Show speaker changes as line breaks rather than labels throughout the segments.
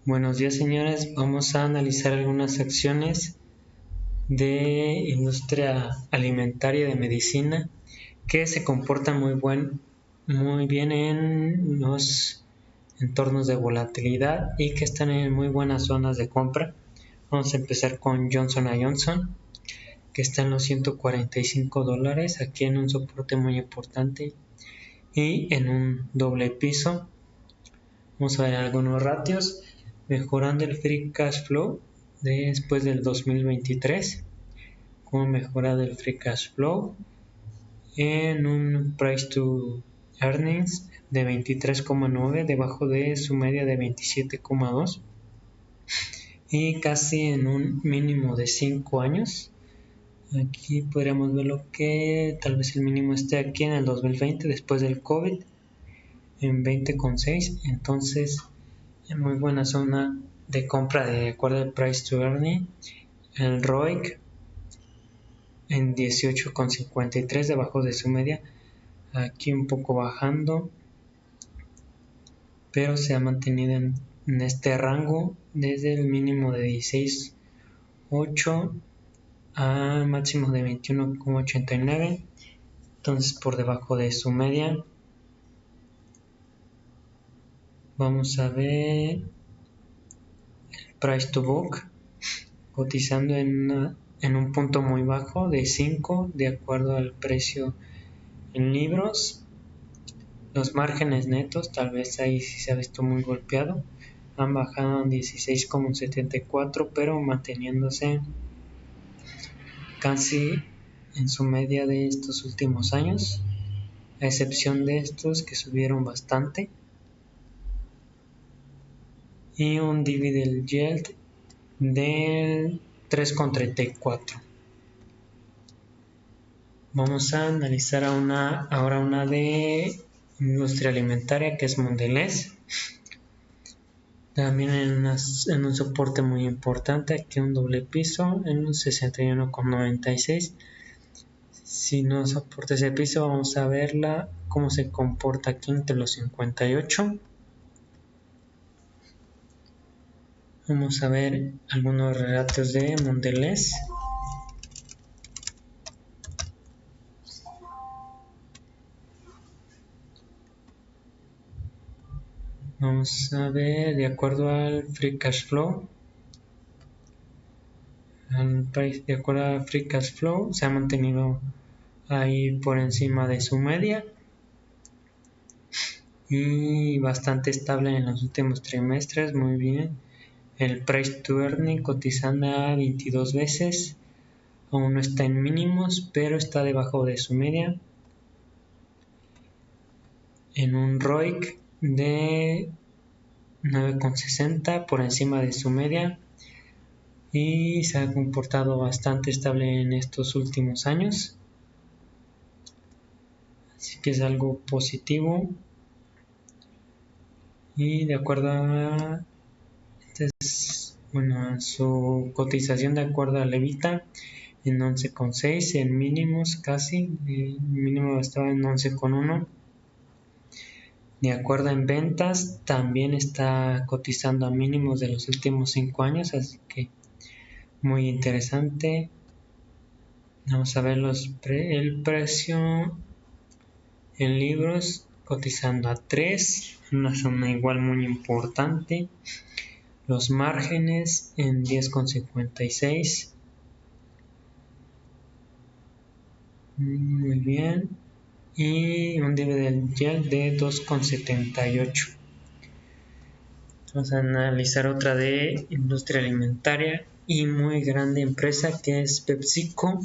Buenos días, señores. Vamos a analizar algunas acciones de industria alimentaria y de medicina que se comportan muy bien en los entornos de volatilidad y que están en muy buenas zonas de compra. Vamos a empezar con Johnson & Johnson, que está en los $145, aquí en un soporte muy importante y en un doble piso. Vamos a ver algunos ratios, mejorando el free cash flow después del 2023, como mejorado el free cash flow en un price to earnings de 23,9, debajo de su media de 27,2 y casi en un mínimo de 5 años. Aquí podríamos ver lo que tal vez el mínimo esté aquí en el 2020 después del COVID en 20,6, entonces en muy buena zona de compra de acuerdo al price to earning. El ROIC en 18,53, debajo de su media, aquí un poco bajando, pero se ha mantenido en este rango desde el mínimo de 16,8 a máximo de 21,89, entonces por debajo de su media. Vamos a ver el price to book cotizando en un punto muy bajo de 5 de acuerdo al precio en libros. Los márgenes netos tal vez ahí sí se ha visto muy golpeado, han bajado en 16,74, pero manteniéndose casi en su media de estos últimos años, a excepción de estos que subieron bastante, y un dividend yield del 3,34. Vamos a analizar ahora una de industria alimentaria, que es Mondelez, también en un soporte muy importante, aquí un doble piso en un 61,96. Si no soporta ese piso, vamos a verla cómo se comporta aquí entre los 58. Vamos a ver algunos relatos de Mondelez. Vamos a ver de acuerdo al free cash flow. De acuerdo al free cash flow, se ha mantenido ahí por encima de su media y bastante estable en los últimos trimestres. Muy bien. El price to earning cotizando a 22 veces, aún no está en mínimos, pero está debajo de su media, en un ROIC de 9,60 por encima de su media, y se ha comportado bastante estable en estos últimos años, así que es algo positivo. Y de acuerdo a su cotización, de acuerdo a Levita, en 11,6, en mínimos casi, el mínimo estaba en 11,1. De acuerdo en ventas, también está cotizando a mínimos de los últimos 5 años, así que muy interesante. Vamos a ver el precio en libros, cotizando a 3, una zona igual muy importante. Los márgenes en 10,56. Muy bien. Y un dividend yield de 2,78. Vamos a analizar otra de industria alimentaria y muy grande empresa, que es PepsiCo,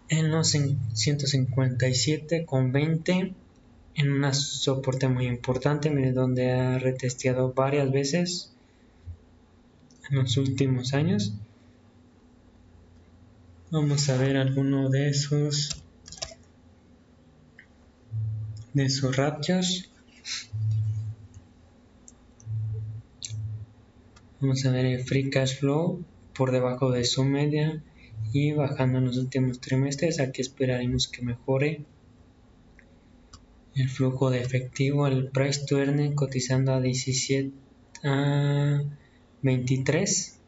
en los 157,20, en un soporte muy importante, donde ha retesteado varias veces en los últimos años. Vamos a ver alguno de sus ratios. Vamos a ver el free cash flow por debajo de su media y bajando en los últimos trimestres. Aquí esperaremos que mejore. El flujo de efectivo, el price to earning cotizando a 17 a 23,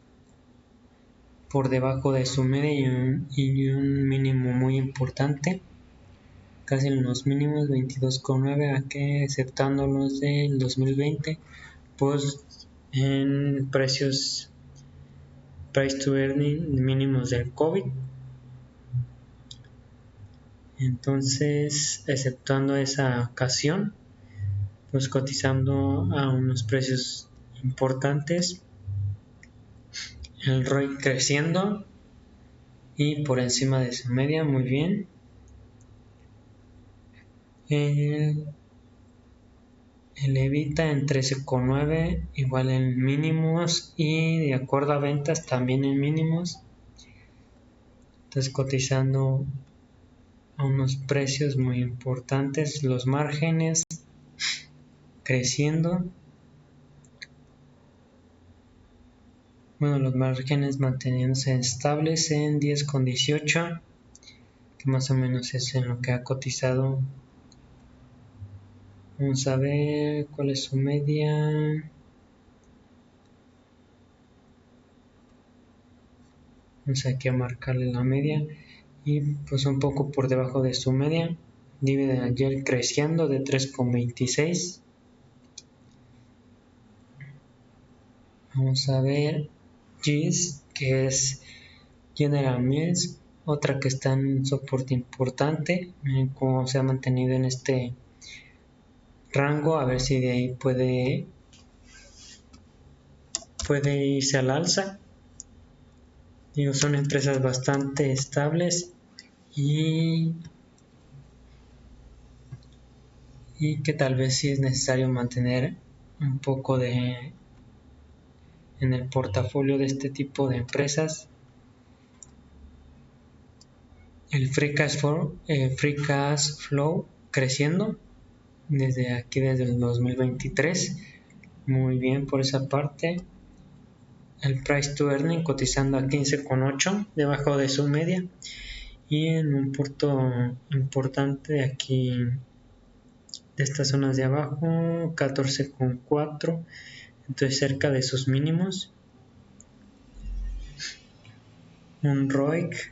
por debajo de su media y un mínimo muy importante, casi en los mínimos, 22,9, aquí aceptando los del 2020, pues en precios price to earning mínimos del COVID. Entonces, exceptuando esa ocasión, pues cotizando a unos precios importantes, el ROI creciendo y por encima de su media, muy bien. El EBITDA en 13,9, igual en mínimos, y de acuerdo a ventas también en mínimos. Entonces cotizando a unos precios muy importantes, los márgenes creciendo. Bueno, los márgenes manteniéndose estables en 10,18, que más o menos es en lo que ha cotizado. Vamos a ver cuál es su media. Vamos aquí a marcarle la media y pues un poco por debajo de su media. Dividend ayer creciendo de 3,26. Vamos a ver GIS, que es General Mills, otra que está en soporte importante. Miren cómo se ha mantenido en este rango, a ver si de ahí puede irse al alza. Digo, son empresas bastante estables y que tal vez sí es necesario mantener un poco en el portafolio de este tipo de empresas. El free cash flow creciendo desde el 2023, muy bien por esa parte. El price to earning cotizando a 15,8, debajo de su media, y en un punto importante de aquí, de estas zonas de abajo, 14,4, entonces cerca de sus mínimos. Un ROIC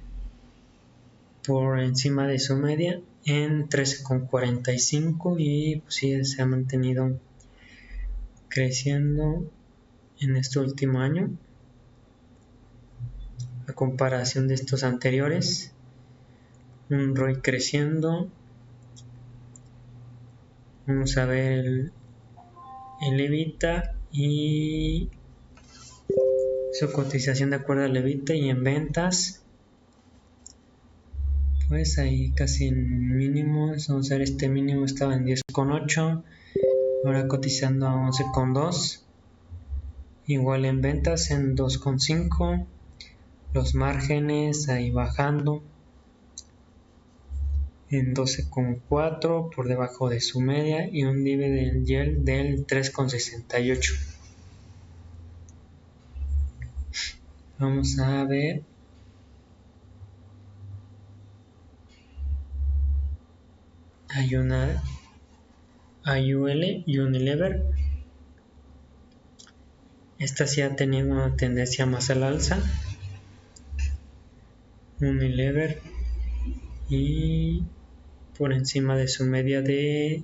por encima de su media en 13,45, y pues sí se ha mantenido creciendo en este último año a comparación de estos anteriores. Un ROI creciendo. Vamos a ver el EBITDA y su cotización de acuerdo al EBITDA, y en ventas pues ahí casi en mínimos. Vamos a ver, este mínimo estaba en 10,8, ahora cotizando a 11,2. Igual en ventas en 2,5. Los márgenes ahí bajando en 12,4, por debajo de su media, y un dividend yield del 3,68. Vamos a ver hay una Unilever. Esta sí ha tenido una tendencia más al alza. Unilever, y por encima de su media de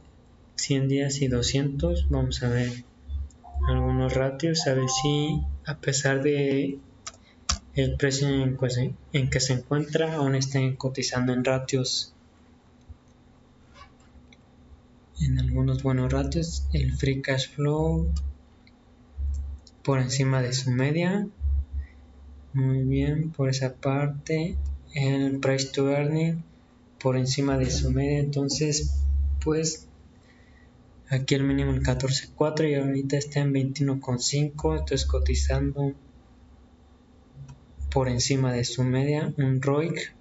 100 días y 200. Vamos a ver algunos ratios, a ver si a pesar de el precio en que se encuentra, aún estén cotizando en ratios, en algunos buenos ratios. El free cash flow por encima de su media, muy bien por esa parte. El price to earning por encima de su media, entonces pues aquí el mínimo en 14,4 y ahorita está en 21,5, entonces cotizando por encima de su media. Un ROIC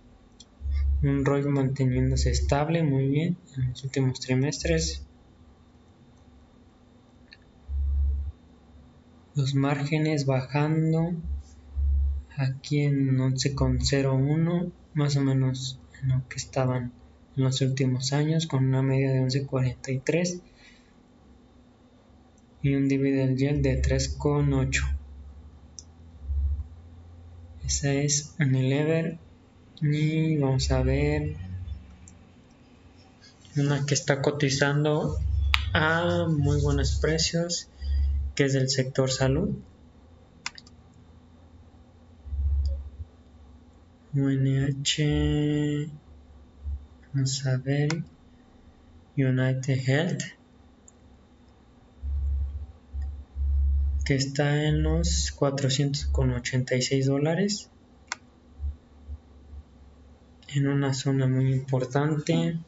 manteniéndose estable, muy bien en los últimos trimestres. Los márgenes bajando aquí en 11,01, más o menos en lo que estaban en los últimos años, con una media de 11,43. y un dividend yield de 3,8. Esa es Unilever. Y vamos a ver una que está cotizando a muy buenos precios, que es del sector salud. UNH, vamos a ver, United Health, que está en los $486, en una zona muy importante.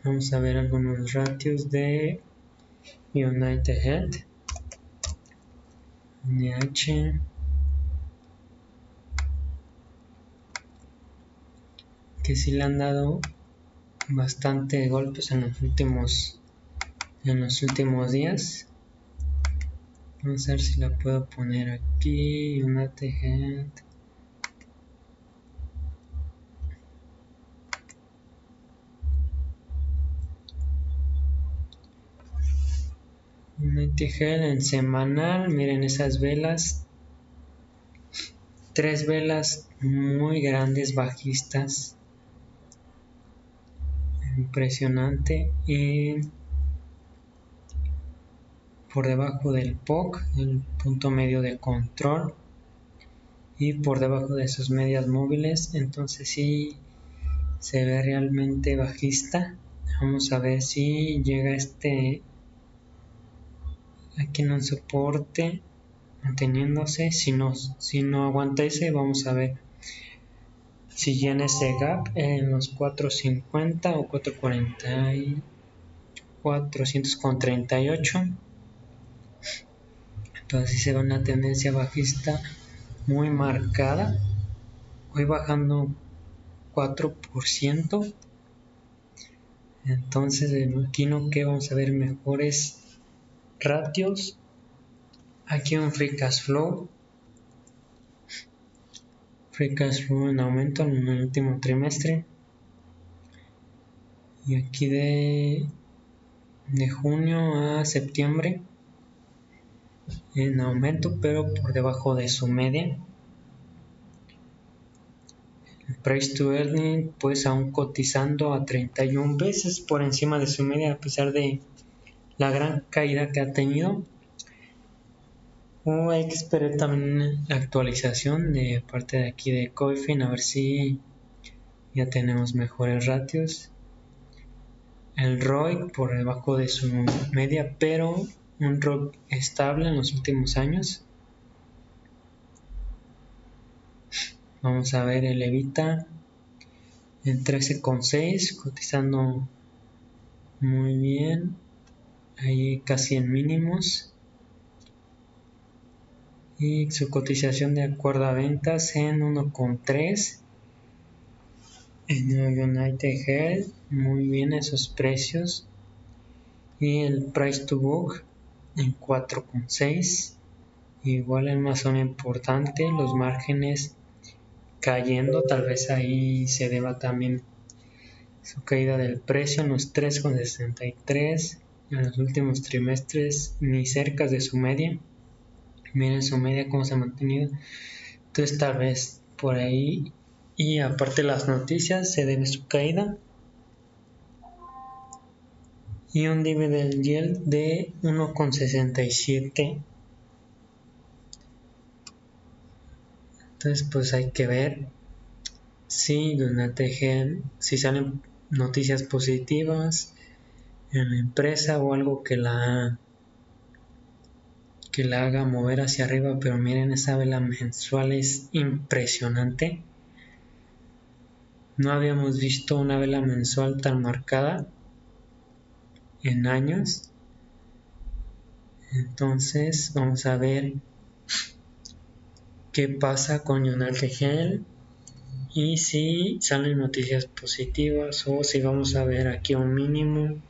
Vamos a ver algunos ratios de United Health. NH, que sí le han dado bastante golpes en los últimos días. Vamos a ver si la puedo poner aquí. United Health. United Health en semanal. Miren esas velas. 3 velas muy grandes bajistas. Impresionante. Y por debajo del POC, el punto medio de control, y por debajo de sus medias móviles. Entonces sí se ve realmente bajista. Vamos a ver si llega aquí en un soporte manteniéndose. Si no aguanta ese, vamos a ver si llena ese gap en los 450 o 440, 438. Entonces sí se ve una tendencia bajista muy marcada, hoy bajando 4%. Entonces me imagino que vamos a ver mejores ratios. Aquí un free cash flow en aumento en el último trimestre, y aquí de junio a septiembre en aumento, pero por debajo de su media. El price to earning pues aún cotizando a 31 veces por encima de su media, a pesar de la gran caída que ha tenido. Hay que esperar también la actualización de parte de aquí de Coifin, a ver si ya tenemos mejores ratios. El ROIC por debajo de su media, pero un ROIC estable en los últimos años. Vamos a ver el EBITDA en 13,6, cotizando muy bien, ahí casi en mínimos. Y su cotización de acuerdo a ventas en 1,3. En United Health, muy bien esos precios. Y el price to book en 4,6. Igual en una zona importante, los márgenes cayendo, tal vez ahí se deba también su caída del precio en los 3,63. En los últimos trimestres ni cerca de su media. Miren su media cómo se ha mantenido. Entonces tal vez por ahí, y aparte las noticias, se debe su caída. Y un dividend yield de 1,67. Entonces pues hay que ver si United Health, si salen noticias positivas en la empresa o algo que la haga mover hacia arriba. Pero miren, esa vela mensual es impresionante. No habíamos visto una vela mensual tan marcada en años. Entonces vamos a ver qué pasa con United Health y si salen noticias positivas, o si vamos a ver aquí un mínimo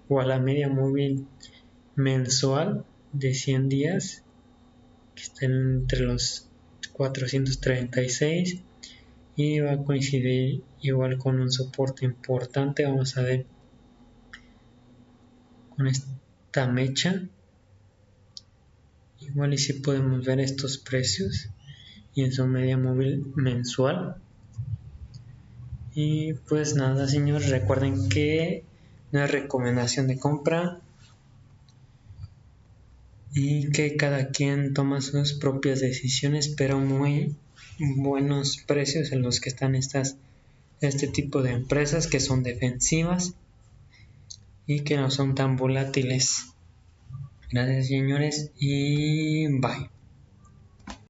o a la media móvil mensual de 100 días que estén entre los 436, y va a coincidir igual con un soporte importante. Vamos a ver con esta mecha. Igual y si podemos ver estos precios y en su media móvil mensual. Y pues nada, señores, recuerden que no es recomendación de compra y que cada quien toma sus propias decisiones, pero muy buenos precios en los que están este tipo de empresas que son defensivas y que no son tan volátiles. Gracias, señores, y bye.